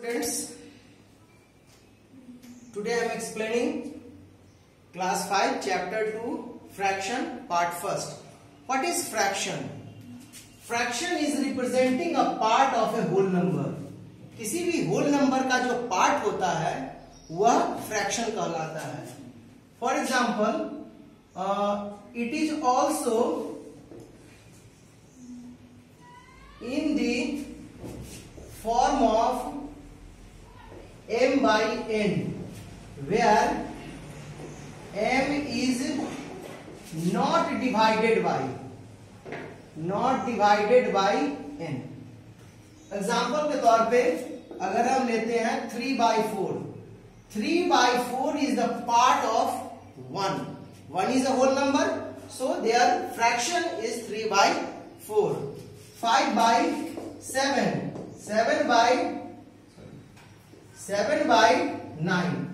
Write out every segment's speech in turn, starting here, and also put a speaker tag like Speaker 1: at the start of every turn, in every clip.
Speaker 1: students, today I am explaining class 5 chapter 2 fraction part first. What is fraction? Fraction is representing a part of a whole number. किसी भी whole number का जो part होता है वह fraction कहलाता है. For example, it is also in the form of m by n, where m is not divided by n. Example के तौर पे अगर हम लेते हैं 3/4, 3/4 is the part of 1. 1 is a whole number, so their fraction is 3/4. 5/7, 7/9.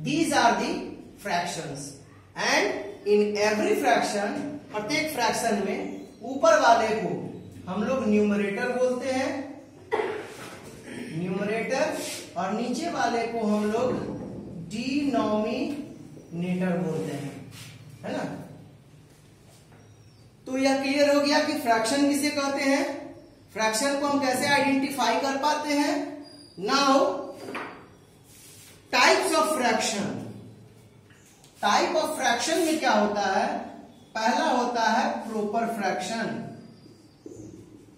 Speaker 1: These are the fractions, and in every fraction, प्रत्येक fraction में ऊपर वाले को हम लोग न्यूमरेटर बोलते हैं, न्यूमरेटर, और नीचे वाले को हम लोग डिनोमिनेटर बोलते हैं, है ना. तो यह क्लियर हो गया कि फ्रैक्शन किसे कहते हैं, फ्रैक्शन को हम कैसे आइडेंटिफाई कर पाते हैं. Now types of fraction. Type of fraction में क्या होता है, पहला होता है proper fraction.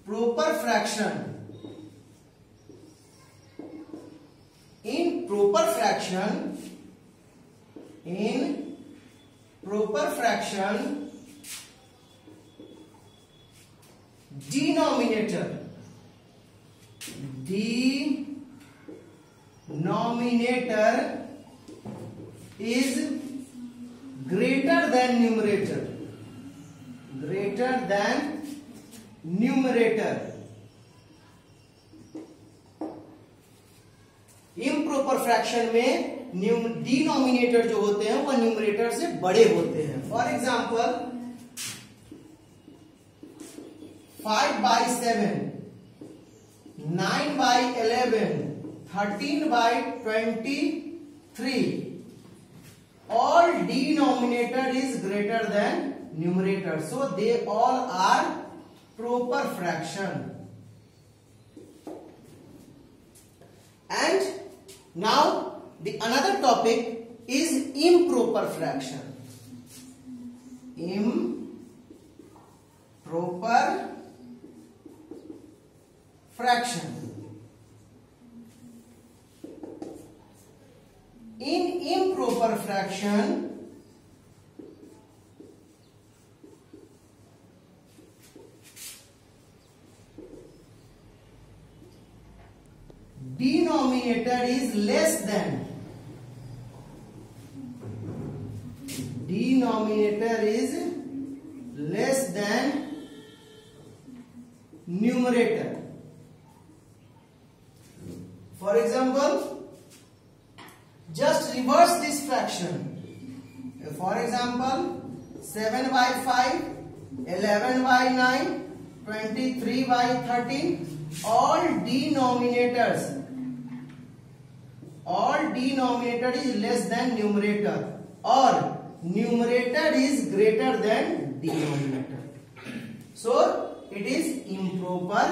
Speaker 1: Proper fraction, in proper fraction denominator is greater than numerator. Improper fraction में डिनोमिनेटर जो होते हैं वह न्यूमरेटर से बड़े होते हैं. For example 5/7, 9/11, 13/23, all denominator is greater than numerator, so they all are proper fraction. And now the another topic is improper fraction. Improper fraction. In improper fraction, denominator is less than numerator. For example, just reverse this fraction. For example, 7/5, 11/9, 23/13, all denominator is less than numerator, or numerator is greater than denominator, so it is improper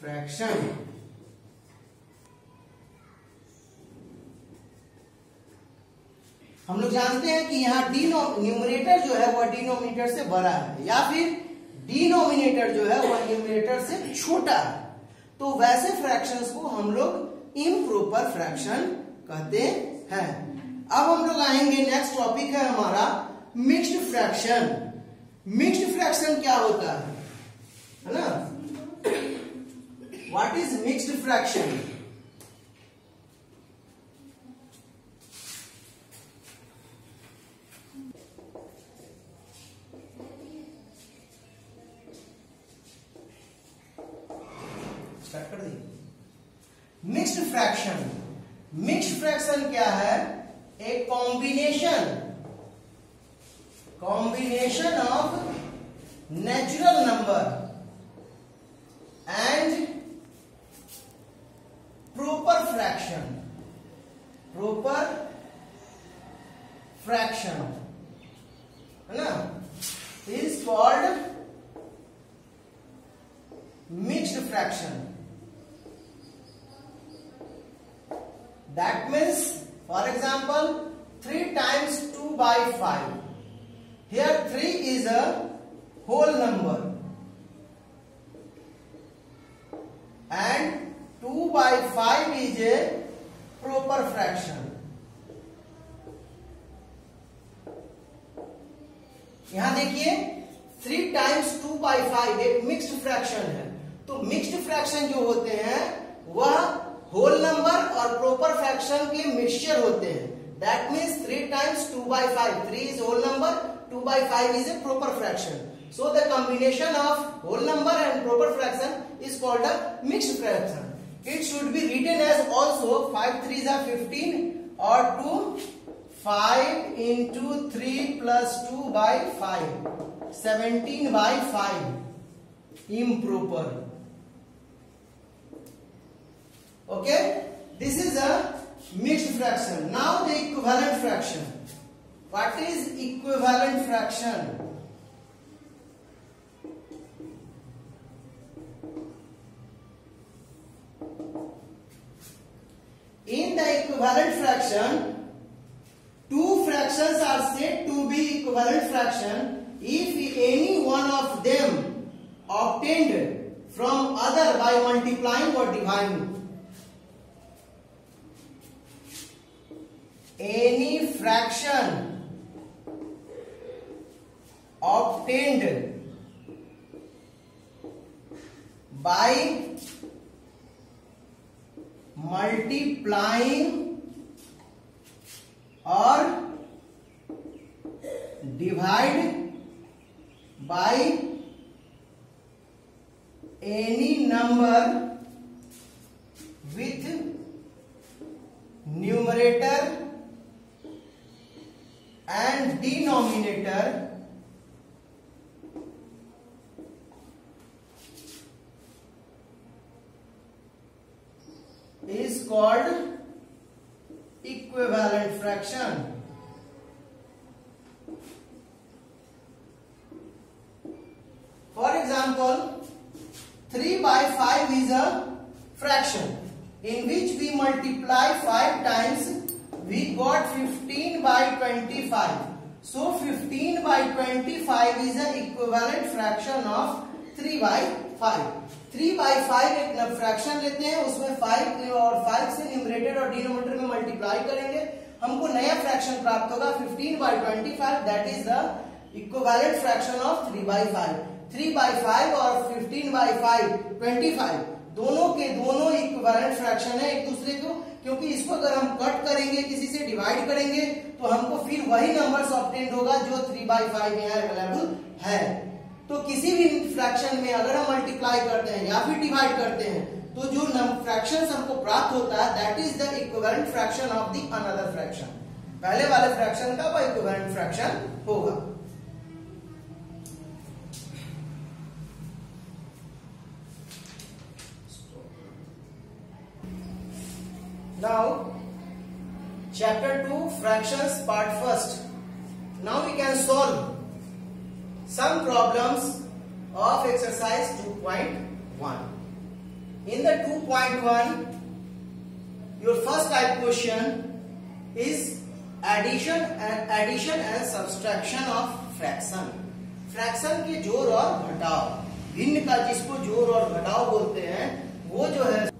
Speaker 1: fraction. हम लोग जानते हैं कि यहाँ numerator जो है वह denominator से बड़ा है, या फिर डिनोमिनेटर जो है वह न्यूमरेटर से छोटा है. तो वैसे फ्रैक्शंस को हम लोग इम्प्रॉपर फ्रैक्शन कहते हैं. अब हम लोग आएंगे, नेक्स्ट टॉपिक है हमारा मिक्स्ड फ्रैक्शन. मिक्स्ड फ्रैक्शन क्या होता है ना. What is mixed fraction? Mixed fraction. Mixed fraction क्या है, एक combination of natural number and fraction है ना, is called mixed fraction. That means, for example, 3 times 2 by 5. Here 3 is a whole number and 2 by 5 is a proper fraction. यहां देखिए 3 times 2 by 5 एक mixed fraction है. तो mixed fraction जो होते हैं वह होल नंबर और प्रॉपर फ्रैक्शन के मिक्सचर होते हैं. That means 3 times 2 by 5. 3 is whole number, 2 by 5 is a proper fraction. So the combination of whole number and proper fraction is called a mixed fraction. It should be written as also 5 3s are 15 or 2 5 into 3 plus 2 by 5 17 by 5 improper. Okay, this is a mixed fraction. Now the equivalent fraction. What is equivalent fraction? In the equivalent fraction, two fractions are said to be equivalent fraction if any one of them obtained from other by multiplying or dividing. Any fraction obtained by multiplying or divide by any number with numerator and denominator is called equivalent fraction. For example, 3 by 5 is a fraction in which we multiply 5 times. We got 15 by 25. So 15 by 25 is an equivalent fraction of 3 by 5. 3 by 5 एक fraction लेते हैं, उसमें 5 और 5 से numerator और denominator में multiply करेंगे, हमको नया फ्रैक्शन प्राप्त होगा 15 by 25. That is the equivalent fraction of 3 by 5. 3 by 5 और 15 by 5 25 दोनों के दोनों इक्विवेलेंट फ्रैक्शन है एक दूसरे को, क्योंकि इसको अगर हम कट करेंगे, किसी से डिवाइड करेंगे, तो हमको फिर वही नंबर्स ऑब्टेन होगा जो 3 by 5 यहाँ अवेलेबल है. तो किसी भी फ्रैक्शन में अगर हम मल्टीप्लाई करते हैं या फिर डिवाइड करते हैं, तो जो फ्रैक्शन हमको प्राप्त होता है that is the equivalent fraction of the another fraction. पहले वाले फ्रैक्शन का वह इक्विवेलेंट फ्रैक्शन होगा. Now, chapter 2, fractions, part 1. Now we can solve some problems of exercise 2.1. In the 2.1, your first type question is addition and subtraction of fraction. Fraction के जोड़ और घटाव, भिन्न का जिसको जोड़ और घटाव बोलते हैं, वो जो है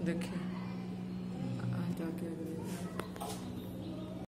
Speaker 2: देखिए जाके